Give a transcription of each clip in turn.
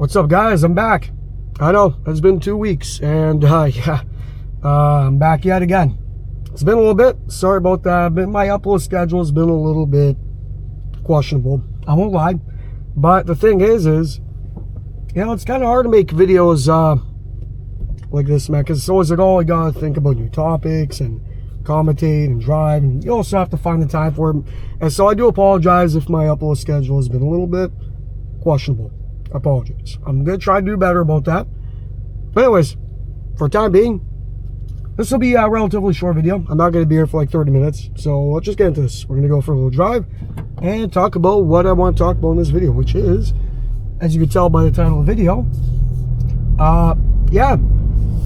What's up, guys? I'm back. I know it's been 2 weeks, and I'm back yet again. It's been a little bit. Sorry about that. My upload schedule has been a little bit questionable. I won't lie. But the thing is, you know, it's kind of hard to make videos like this, man, because it's always like, oh, I gotta think about new topics and commentate and drive, and you also have to find the time for it. And so I do apologize if my upload schedule has been a little bit questionable. I apologize. I'm gonna try to do better about that. But anyways, for the time being, this will be a relatively short video. I'm not gonna be here for like 30 minutes. So let's just get into this. We're gonna go for a little drive and talk about what I want to talk about in this video, which is, as you can tell by the title of the video, yeah,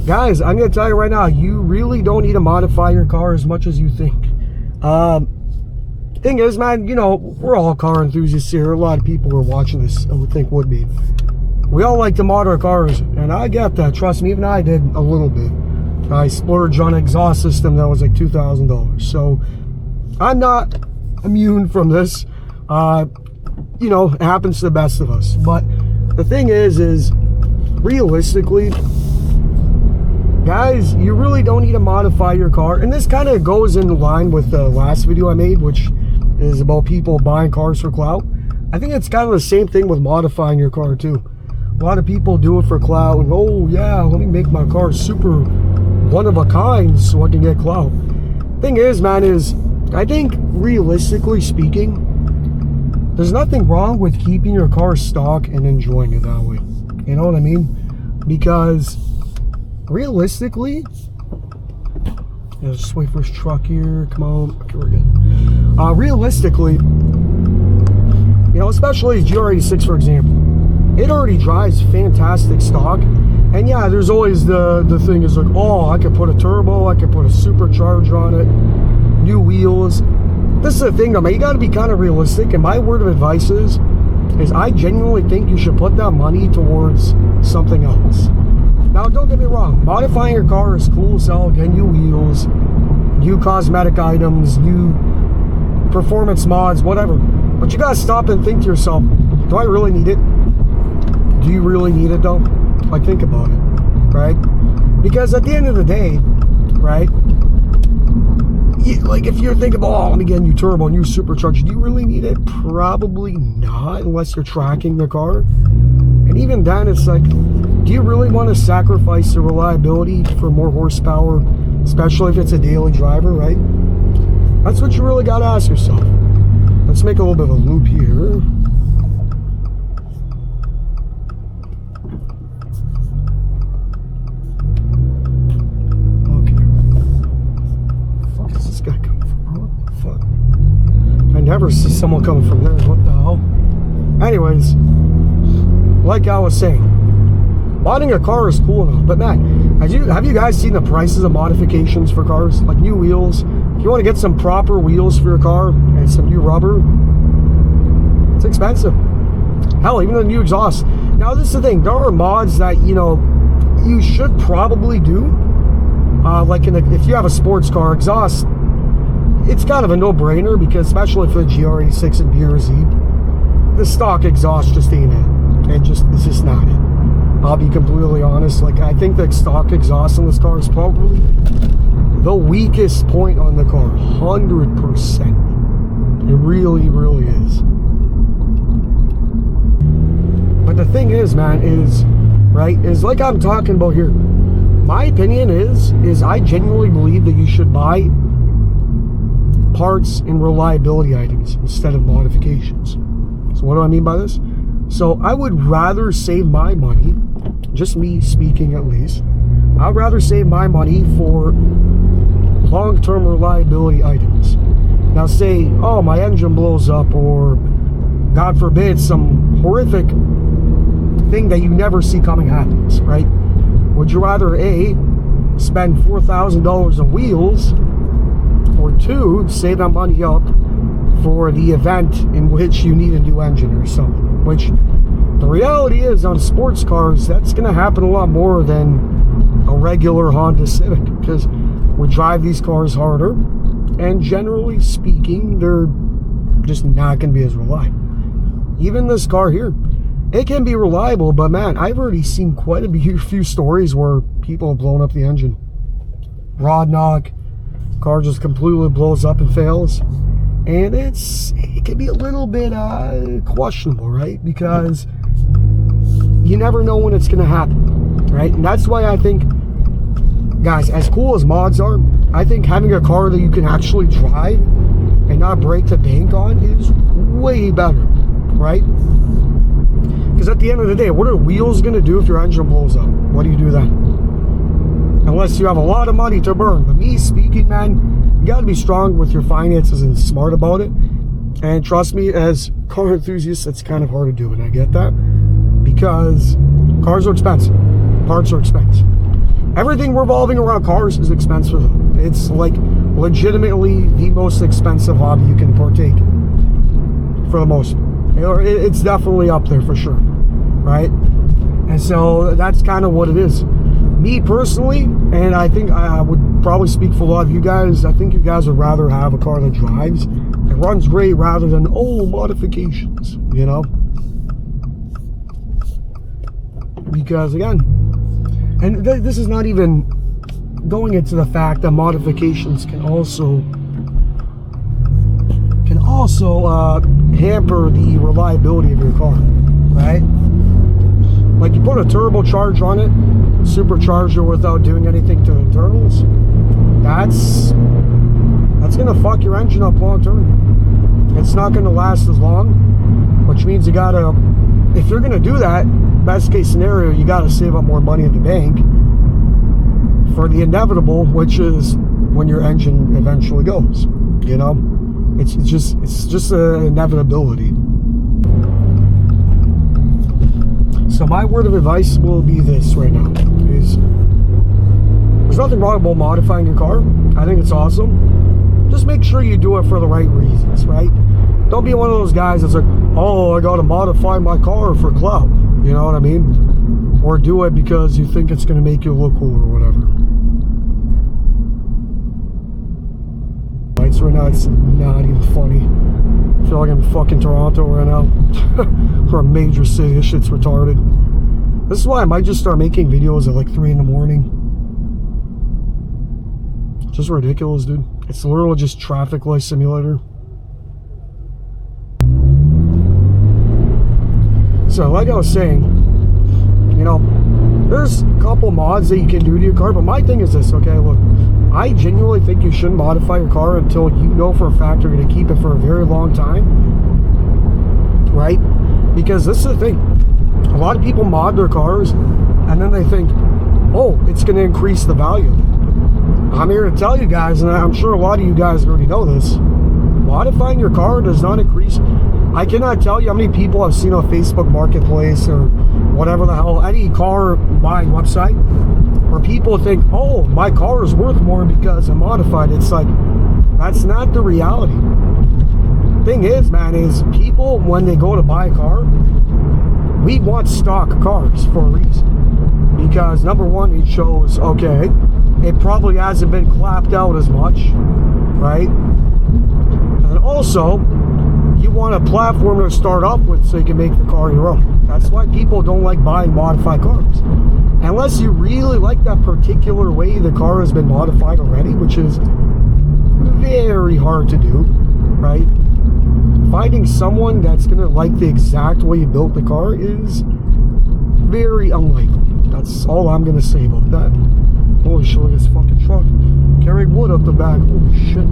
guys, I'm gonna tell you right now, you really don't need to modify your car as much as you think. Thing is, man, you know, we're all car enthusiasts here. A lot of people who are watching this, I would think, would be. We all like to mod our cars, and I get that. Trust me, even I did a little bit. I splurged on an exhaust system that was like $2,000. So I'm not immune from this. You know, it happens to the best of us. But the thing is realistically, guys, you really don't need to modify your car. And this kind of goes in line with the last video I made, which is about people buying cars for clout. I think it's kind of the same thing with modifying your car too. A lot of people do it for clout, and oh yeah, let me make my car super one of a kind so I can get clout. Thing is, man, I think realistically speaking, there's nothing wrong with keeping your car stock and enjoying it that way. You know what I mean? Because realistically, let's just wait for his truck here. Come on. Okay, we're good. Realistically, you know, especially GR86, for example, it already drives fantastic stock. And yeah, there's always the thing is like, oh, I could put a turbo, I could put a supercharger on it, new wheels. This is the thing though, man, you got to be kind of realistic. And my word of advice is I genuinely think you should put that money towards something else. Now, don't get me wrong, modifying your car is cool as hell. Get new wheels, new cosmetic items, new performance mods, whatever. But you gotta stop and think to yourself, do I really need it? Do you really need it though? Like, think about it, right? Because at the end of the day, right, like if you're thinking, oh, let me get a new turbo, new supercharger, do you really need it? Probably not, unless you're tracking the car. And even then, it's like, do you really want to sacrifice the reliability for more horsepower, especially if it's a daily driver, right? That's what you really got to ask yourself. Let's make a little bit of a loop here. Okay. What the fuck is this guy coming from? What the fuck? I never see someone coming from there. What the hell? Anyways, like I was saying, modding a car is cool enough, but man, have you guys seen the prices of modifications for cars? Like new wheels. If you want to get some proper wheels for your car and some new rubber, it's expensive. Hell, even a new exhaust. Now, this is the thing. There are mods that, you know, you should probably do. Like if you have a sports car exhaust, it's kind of a no-brainer, because especially for the GR86 and BRZ, the stock exhaust just ain't it. It's just not it. I'll be completely honest. Like, I think the stock exhaust on this car is probably the weakest point on the car. 100%. It really, really is. But the thing is, man, is like I'm talking about here. My opinion is I genuinely believe that you should buy parts and reliability items instead of modifications. So what do I mean by this? So I would rather save my money, just me speaking at least, I'd rather save my money for long-term reliability items. Now say, oh, my engine blows up, or God forbid, some horrific thing that you never see coming happens, right? Would you rather A, spend $4,000 on wheels, or 2, save that money up for the event in which you need a new engine or something? Which the reality is, on sports cars, that's going to happen a lot more than a regular Honda Civic, because we drive these cars harder, and generally speaking, they're just not going to be as reliable. Even this car here. it can be reliable, but man, I've already seen quite a few stories where people have blown up the engine. Rod knock, car just completely blows up and fails. And it can be a little bit questionable, right? Because you never know when it's going to happen, right? And that's why I think, guys, as cool as mods are, I think having a car that you can actually drive and not break the bank on is way better, right? Because at the end of the day, what are wheels going to do if your engine blows up? What do you do then? Unless you have a lot of money to burn. But me speaking, man, you got to be strong with your finances and smart about it. And trust me, as car enthusiasts, it's kind of hard to do, and I get that. Because cars are expensive. Parts are expensive. Everything revolving around cars is expensive. It's like legitimately the most expensive hobby you can partake in, for the most part. It's definitely up there for sure, right? And so that's kind of what it is. Me personally, and I think I would probably speak for a lot of you guys, I think you guys would rather have a car that drives and runs great rather than, oh, modifications, you know? Because again, and this is not even going into the fact that modifications can also hamper the reliability of your car, right? Like you put a turbocharger on it, supercharger without doing anything to the internals, that's gonna fuck your engine up long term. It's not gonna last as long, which means you gotta, if you're gonna do that, best case scenario, you gotta save up more money in the bank for the inevitable, which is when your engine eventually goes, you know? It's just an inevitability. So my word of advice will be this right now, is there's nothing wrong about modifying your car. I think it's awesome. Just make sure you do it for the right reasons, right? Don't be one of those guys that's like, oh, I gotta modify my car for clout. You know what I mean? Or do it because you think it's gonna make you look cool or whatever. Right now, it's not even funny. I feel like I'm fucking Toronto right now. Or a major city. This shit's retarded. This is why I might just start making videos at like 3 in the morning. Just ridiculous, dude. It's literally just traffic light simulator. So like I was saying, you know, there's a couple mods that you can do to your car, but my thing is this, okay, look, I genuinely think you shouldn't modify your car until you know for a fact you're going to keep it for a very long time, right? Because this is the thing, a lot of people mod their cars and then they think, oh, it's going to increase the value of it. I'm here to tell you guys, and I'm sure a lot of you guys already know this, modifying your car does not increase. I cannot tell you how many people I've seen on Facebook Marketplace or whatever the hell, any car buying website, where people think, oh, my car is worth more because I modified it. It's like, that's not the reality. Thing is, man, is people, when they go to buy a car, we want stock cars for a reason. Because number one, it shows, okay, it probably hasn't been clapped out as much, right? And also, you want a platform to start off with so you can make the car your own. That's why people don't like buying modified cars. Unless you really like that particular way the car has been modified already, which is very hard to do, right? Finding someone that's going to like the exact way you built the car is very unlikely. That's all I'm going to say about that. Holy shit, look at this fucking truck. Carrying wood up the back. Holy shit.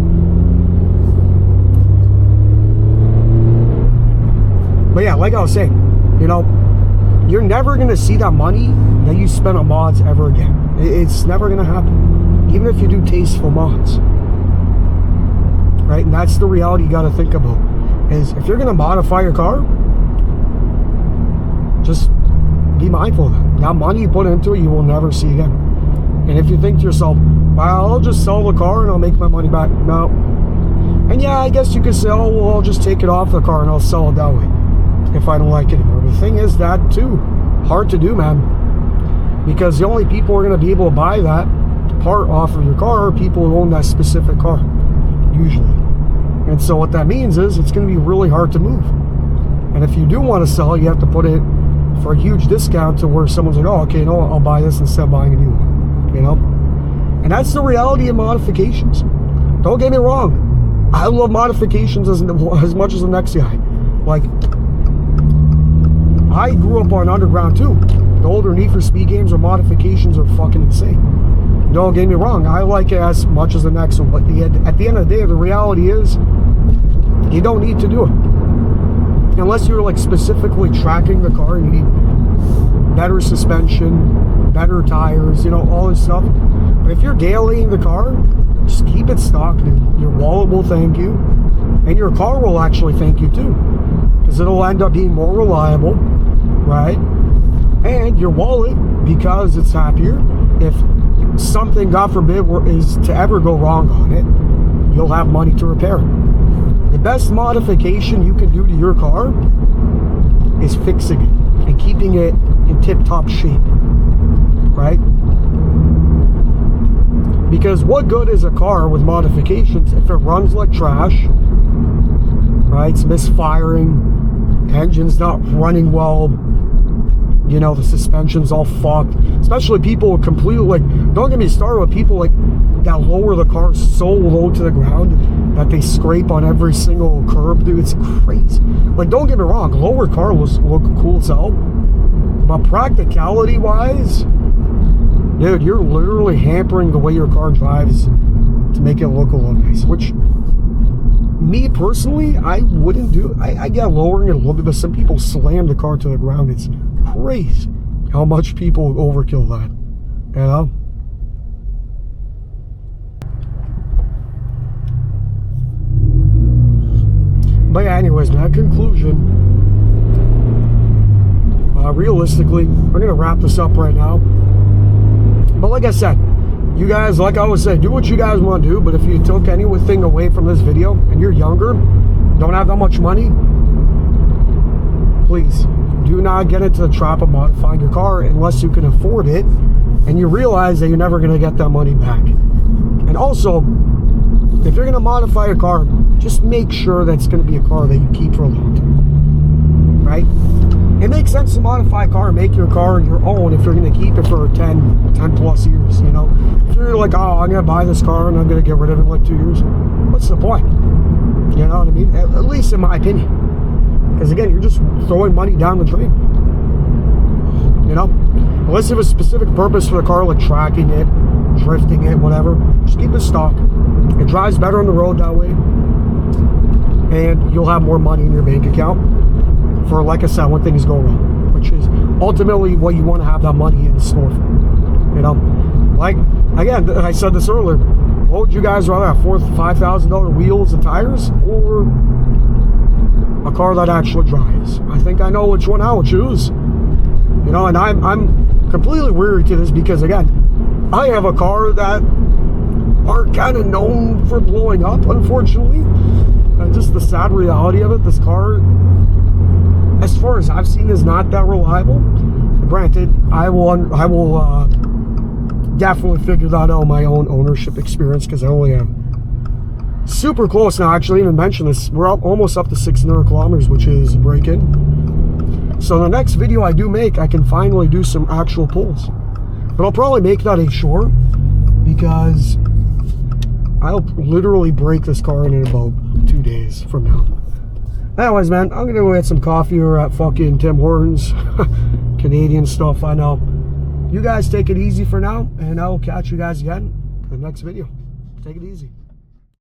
But yeah, like I was saying, you know, you're never going to see that money that you spent on mods ever again. It's never going to happen. Even if you do tasteful mods. Right? And that's the reality you got to think about. Is if you're going to modify your car, just be mindful of that. That money you put into it, you will never see again. And if you think to yourself, well, I'll just sell the car and I'll make my money back. No. And yeah, I guess you could say, oh, well, I'll just take it off the car and I'll sell it that way if I don't like it anymore. The thing is, that too, hard to do, man. Because the only people who are going to be able to buy that part off of your car are people who own that specific car, usually. And so what that means is it's going to be really hard to move. And if you do want to sell, you have to put it for a huge discount to where someone's like, oh, okay, you know what, I'll buy this instead of buying a new one, you know? And that's the reality of modifications. Don't get me wrong. I love modifications as much as the next guy. Like, I grew up on Underground too. The older Need for Speed games or modifications are fucking insane. Don't get me wrong, I like it as much as the next one, but at the end of the day, the reality is, you don't need to do it. Unless you're like specifically tracking the car and you need better suspension, better tires, you know, all this stuff. But if you're dailying the car, just keep it stock, dude. Your wallet will thank you, and your car will actually thank you too, because it'll end up being more reliable, right? And your wallet, because it's happier, if something, God forbid, is to ever go wrong on it, you'll have money to repair it. The best modification you can do to your car is fixing it and keeping it in tip-top shape, right? Because what good is a car with modifications if it runs like trash, right? It's misfiring, engine's not running well, you know, the suspension's all fucked. Especially people completely, like, don't get me started with people like that lower the car so low to the ground that they scrape on every single curb, dude. It's crazy. Like, don't get me wrong, lower cars look cool as hell, but practicality wise, dude, you're literally hampering the way your car drives to make it look a little nice, which me personally, I wouldn't do. I get lowering it a little bit, but some people slam the car to the ground. It's crazy how much people overkill that, you know? But yeah, anyways, man, conclusion. Realistically, we're going to wrap this up right now. But like I said, you guys, like I always say, do what you guys want to do. But if you took anything away from this video and you're younger, don't have that much money, please do not get into the trap of modifying your car unless you can afford it and you realize that you're never going to get that money back. And also, if you're going to modify your car, just make sure that it's going to be a car that you keep for a long time, right? It makes sense to modify a car and make your car your own if you're going to keep it for 10 plus years, you know? If you're like, oh, I'm going to buy this car and I'm going to get rid of it in like 2 years, what's the point? You know what I mean? At least in my opinion. Because again, you're just throwing money down the drain, you know? Unless you have a specific purpose for the car, like tracking it, drifting it, whatever, just keep it stock. It drives better on the road that way, and you'll have more money in your bank account for, like I said, when things go wrong, which is ultimately what you want to have that money in store for, you know? Like, again, I said this earlier, what would you guys rather have, $4,000 to $5,000 wheels and tires, or a car that actually drives? I think I know which one I would choose, you know? And I'm completely weary to this because, again, I have a car that are kind of known for blowing up, unfortunately. And just the sad reality of it, this car, as far as I've seen, is not that reliable. Granted, I will definitely figure that out on my own ownership experience, because I only am super close now. Actually, even mentioned this, we're almost up to 600 kilometers, which is break-in. So the next video I do make, I can finally do some actual pulls. But I'll probably make that a short, because I'll literally break this car in about 2 days from now. Anyways, man, I'm gonna go get some coffee or at fucking Tim Hortons. Canadian stuff, I know. You guys take it easy for now, and I'll catch you guys again in the next video. Take it easy.